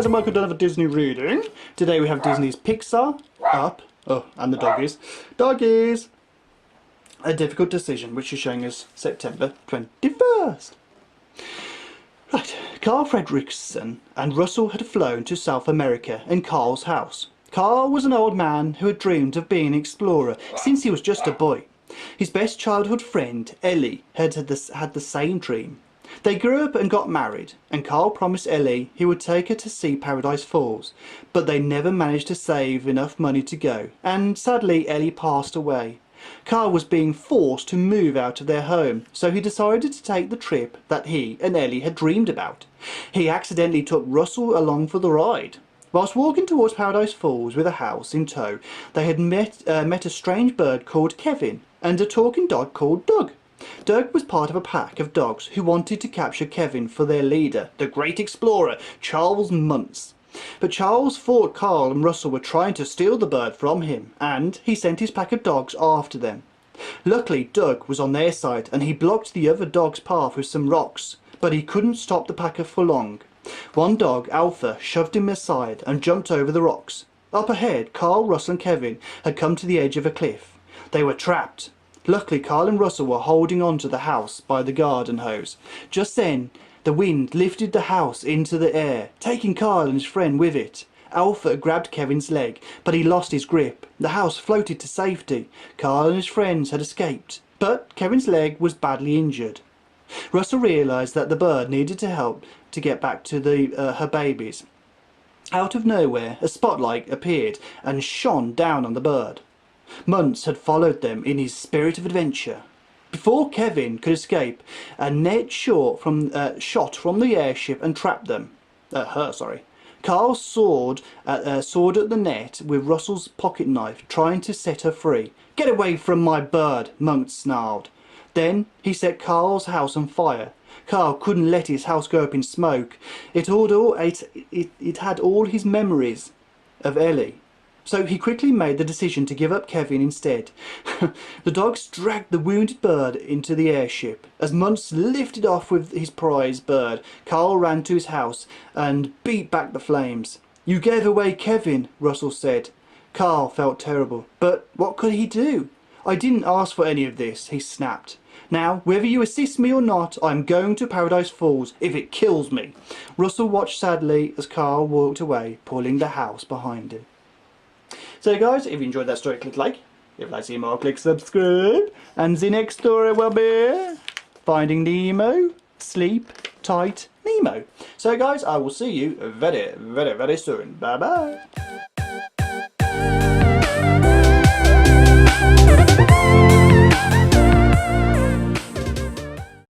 guys, and welcome to another Disney reading. Today we have Disney's Pixar, Up, and the doggies. Doggies! A Difficult Decision, which is showing us September 21st. Right, Carl Fredrickson and Russell had flown to South America in Carl's house. Carl was an old man who had dreamed of being an explorer since he was just a boy. His best childhood friend, Ellie, had the same dream. They grew up and got married, and Carl promised Ellie he would take her to see Paradise Falls, but they never managed to save enough money to go, and sadly Ellie passed away. Carl was being forced to move out of their home, so he decided to take the trip that he and Ellie had dreamed about. He accidentally took Russell along for the ride. Whilst walking towards Paradise Falls with a house in tow, they had met a strange bird called Kevin and a talking dog called Doug. Doug was part of a pack of dogs who wanted to capture Kevin for their leader, the great explorer, Charles Muntz. But Charles thought Carl and Russell were trying to steal the bird from him, and he sent his pack of dogs after them. Luckily, Doug was on their side, and he blocked the other dog's path with some rocks, but he couldn't stop the packer for long. One dog, Alpha, shoved him aside and jumped over the rocks. Up ahead, Carl, Russell and Kevin had come to the edge of a cliff. They were trapped. Luckily, Carl and Russell were holding on to the house by the garden hose. Just then, the wind lifted the house into the air, taking Carl and his friend with it. Alpha grabbed Kevin's leg, but he lost his grip. The house floated to safety. Carl and his friends had escaped, but Kevin's leg was badly injured. Russell realised that the bird needed to help to get back to her babies. Out of nowhere, a spotlight appeared and shone down on the bird. Muntz had followed them in his spirit of adventure. Before Kevin could escape, a net shot from the airship and trapped them. Carl sawed at the net with Russell's pocket knife, trying to set her free. "Get away from my bird," Muntz snarled. Then he set Carl's house on fire. Carl couldn't let his house go up in smoke. It had all his memories of Ellie. So he quickly made the decision to give up Kevin instead. The dogs dragged the wounded bird into the airship. As Muntz lifted off with his prize bird, Carl ran to his house and beat back the flames. "You gave away Kevin," Russell said. Carl felt terrible, but what could he do? "I didn't ask for any of this," he snapped. "Now, whether you assist me or not, I'm going to Paradise Falls if it kills me." Russell watched sadly as Carl walked away, pulling the house behind him. So guys, if you enjoyed that story, click like. If you'd like to see more, click subscribe. And the next story will be Finding Nemo, Sleep Tight Nemo. So guys, I will see you very, very, very soon. Bye bye.